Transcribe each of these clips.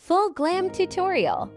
full glam tutorial.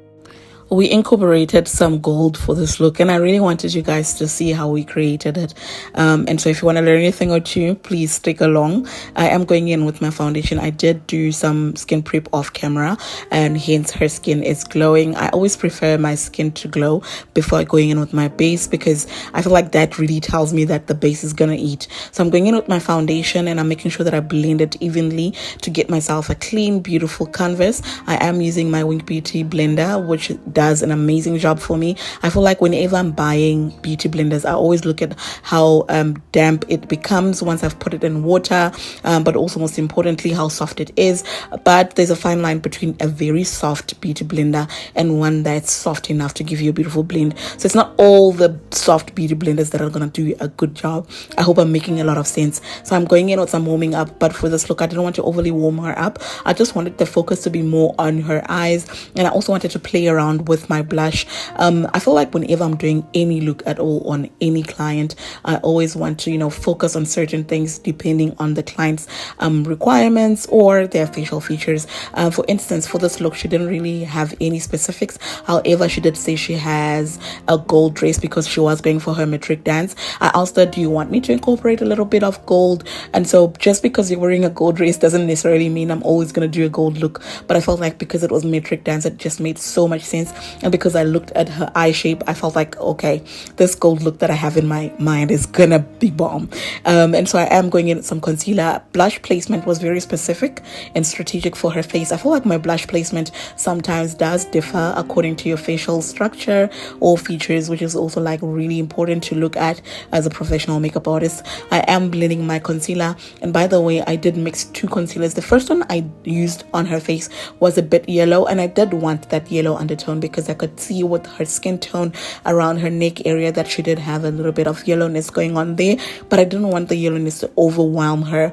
We incorporated some gold for this look, and I really wanted you guys to see how we created it. And so if you want to learn anything or two, please stick along. I am going in with my foundation. I did do some skin prep off camera, and hence her skin is glowing. I always prefer my skin to glow before going in with my base, because I feel like that really tells me that the base is gonna eat. So I'm going in with my foundation, and I'm making sure that I blend it evenly to get myself a clean, beautiful canvas. I am using my Wink Beauty blender, which does an amazing job for me. I feel like whenever I'm buying beauty blenders, I always look at how damp it becomes once I've put it in water, but also most importantly how soft it is. But there's a fine line between a very soft beauty blender and one that's soft enough to give you a beautiful blend. So it's not all the soft beauty blenders that are gonna do a good job. I hope I'm making a lot of sense. So I'm going in with some warming up, but for this look I didn't want to overly warm her up. I just wanted the focus to be more on her eyes, and I also wanted to play around with my blush. I feel like whenever I'm doing any look at all on any client, I always want to focus on certain things depending on the client's requirements or their facial features. For instance, for this look she didn't really have any specifics. However, she did say she has a gold dress because she was going for her matric dance. I asked her, do you want me to incorporate a little bit of gold? And so just because you're wearing a gold dress doesn't necessarily mean I'm always going to do a gold look, but I felt like because it was matric dance it just made so much sense. And because I looked at her eye shape, I felt like, okay, this gold look that I have in my mind is gonna be bomb. And so I am going in with some concealer. Blush placement was very specific and strategic for her face. I feel like my blush placement sometimes does differ according to your facial structure or features, which is also like really important to look at as a professional makeup artist. I am blending my concealer, and by the way, I did mix two concealers. The first one I used on her face was a bit yellow, and I did want that yellow undertone because I could see with her skin tone around her neck area that she did have a little bit of yellowness going on there, but I didn't want the yellowness to overwhelm her.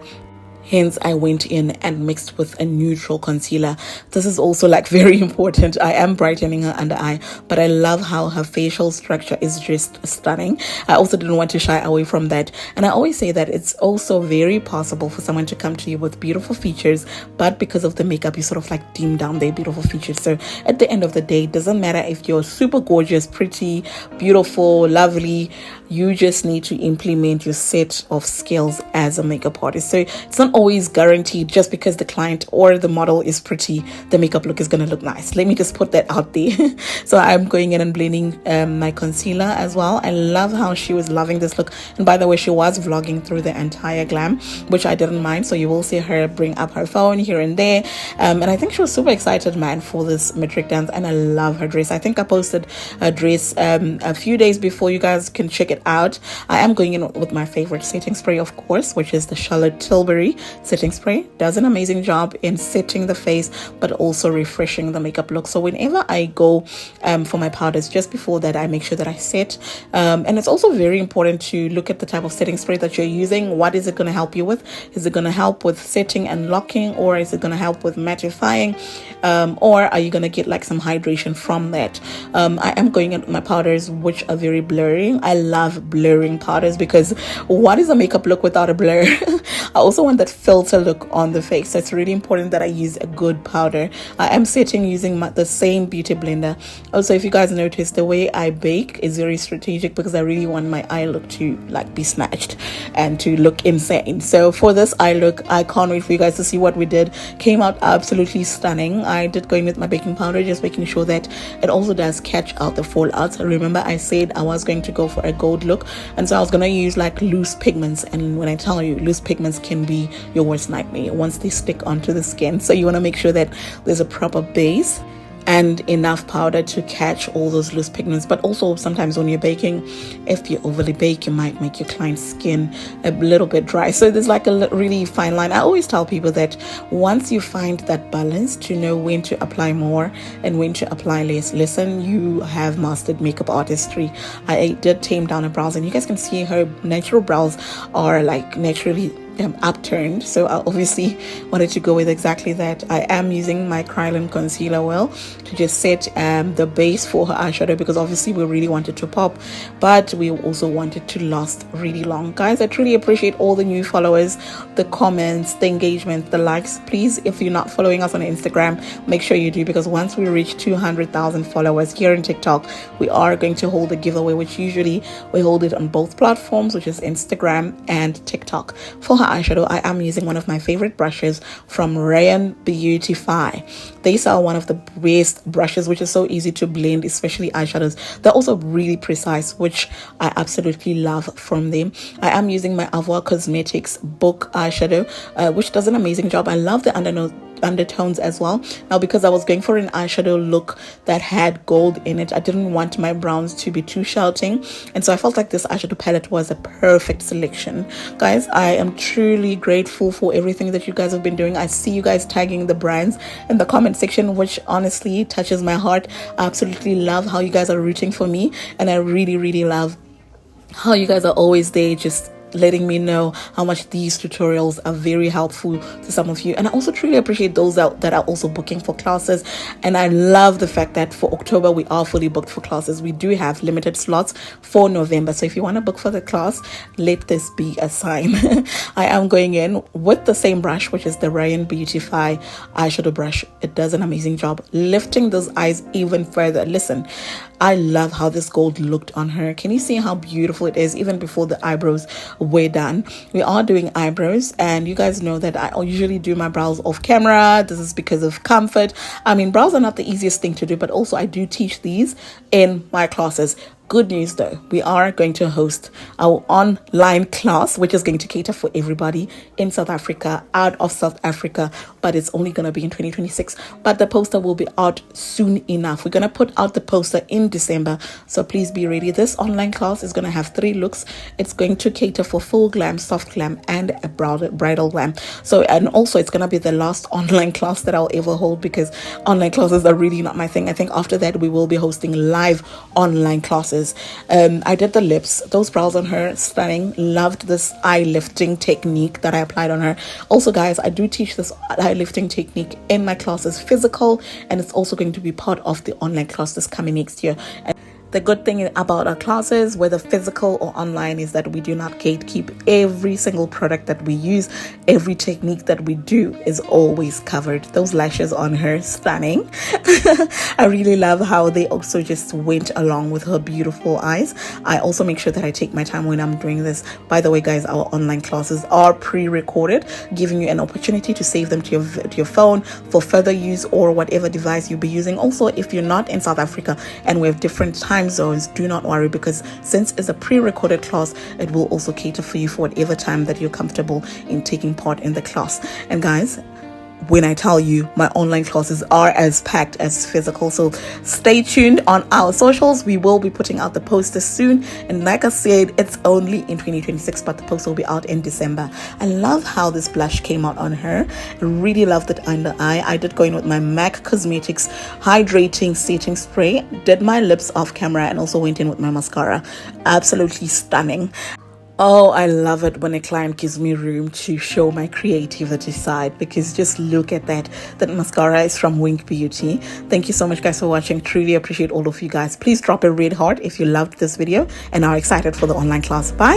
Hence, I went in and mixed with a neutral concealer. This is also like very important. I am brightening her under eye, but I love how her facial structure is just stunning. I also didn't want to shy away from that. And I always say that it's also very possible for someone to come to you with beautiful features, but because of the makeup, you sort of like dim down their beautiful features. So at the end of the day, it doesn't matter if you're super gorgeous, pretty, beautiful, lovely. You just need to implement your set of skills as a makeup artist. So it's not always guaranteed just because the client or the model is pretty, the makeup look is going to look nice. Let me just put that out there. So I'm going in and blending my concealer as well. I love how she was loving this look. And by the way, she was vlogging through the entire glam, which I didn't mind. So you will see her bring up her phone here and there. And I think she was super excited, man, for this matric dance. And I love her dress. I think I posted a dress a few days before. You guys can check it out. I am going in with my favorite setting spray, of course, which is the Charlotte Tilbury setting spray. Does an amazing job in setting the face but also refreshing the makeup look. So whenever I go for my powders, just before that I make sure that I set, and it's also very important to look at the type of setting spray that you're using. What is it going to help you with? Is it going to help with setting and locking, or is it going to help with mattifying, or are you going to get like some hydration from that? I am going in with my powders which are very blurring. I love blurring powders because what is a makeup look without a blur? I also want that filter look on the face, so it's really important that I use a good powder. I am setting using the same beauty blender. Also, if you guys notice, the way I bake is very strategic because I really want my eye look to like be snatched and to look insane. So for this eye look, I can't wait for you guys to see what we did. Came out absolutely stunning. I did go in with my baking powder, just making sure that it also does catch out the fallouts. Remember I said I was going to go for a gold look, and so I was going to use like loose pigments, and when I tell you, loose pigments can be your worst nightmare once they stick onto the skin. So you want to make sure that there's a proper base and enough powder to catch all those loose pigments. But also sometimes when you're baking, if you overly bake, you might make your client's skin a little bit dry. So there's like a really fine line. I always tell people that once you find that balance to know when to apply more and when to apply less, listen, you have mastered makeup artistry. I did tame down her brows, and you guys can see her natural brows are like naturally upturned, so I obviously wanted to go with exactly that. I am using my Krylon concealer oil to just set the base for her eyeshadow, because obviously we really wanted to pop, but we also wanted to last really long. Guys, I truly appreciate all the new followers, the comments, the engagement, the likes. Please, if you're not following us on Instagram, make sure you do, because once we reach 200,000 followers here in TikTok, we are going to hold a giveaway, which usually we hold it on both platforms, which is Instagram and TikTok. For her eyeshadow, I am using one of my favorite brushes from Rayon Beautify. They sell one of the best brushes, which is so easy to blend, especially eyeshadows. They're also really precise, which I absolutely love from them. I am using my Avoir Cosmetics Book eyeshadow, which does an amazing job. I love the undertones as well. Now, because I was going for an eyeshadow look that had gold in it, I didn't want my browns to be too shouting, and so I felt like this eyeshadow palette was a perfect selection. Guys, I am truly grateful for everything that you guys have been doing. I see you guys tagging the brands in the comment section, which honestly touches my heart. I absolutely love how you guys are rooting for me, and I really love how you guys are always there, just letting me know how much these tutorials are very helpful to some of you. And I also truly appreciate those that are also booking for classes. And I love the fact that for October we are fully booked for classes. We do have limited slots for November, so if you want to book for the class, let this be a sign. I am going in with the same brush, which is the Rayon Beautify eyeshadow brush. It does an amazing job lifting those eyes even further. Listen, I love how this gold looked on her. Can you see how beautiful it is even before the eyebrows were done? We are doing eyebrows, and you guys know that I usually do my brows off camera. This is because of comfort. I mean, brows are not the easiest thing to do, but also I do teach these in my classes. Good news though, we are going to host our online class, which is going to cater for everybody in South Africa, out of South Africa, but it's only going to be in 2026. But the poster will be out soon enough. We're going to put out the poster in December, so please be ready. This online class is going to have 3 looks. It's going to cater for full glam, soft glam, and a bridal glam. So, and also it's going to be the last online class that I'll ever hold, because online classes are really not my thing. I think after that we will be hosting live online classes. I did the lips, those brows on her, stunning. Loved this eye lifting technique that I applied on her. Also guys, I do teach this eye lifting technique in my classes, physical, and it's also going to be part of the online class that's coming next year. And the good thing about our classes, whether physical or online, is that we do not gatekeep. Every single product that we use, every technique that we do is always covered. Those lashes on her, stunning. I really love how they also just went along with her beautiful eyes. I also make sure that I take my time when I'm doing this. By the way guys, our online classes are pre-recorded, giving you an opportunity to save them to your phone for further use, or whatever device you'll be using. Also, if you're not in South Africa and we have different time zones, do not worry, because since it's a pre-recorded class, it will also cater for you for whatever time that you're comfortable in taking part in the class. And guys, when I tell you, my online classes are as packed as physical, so stay tuned on our socials. We will be putting out the poster soon, and like I said, it's only in 2026, but the poster will be out in December. I love how this blush came out on her. I really loved it under eye. I did go in with my MAC Cosmetics hydrating setting spray, did my lips off camera, and also went in with my mascara. Absolutely stunning. Oh, I love it when a client gives me room to show my creativity side, because just look at that. That mascara is from Wink Beauty. Thank you so much guys for watching. Truly appreciate all of you guys. Please drop a red heart if you loved this video and are excited for the online class. Bye.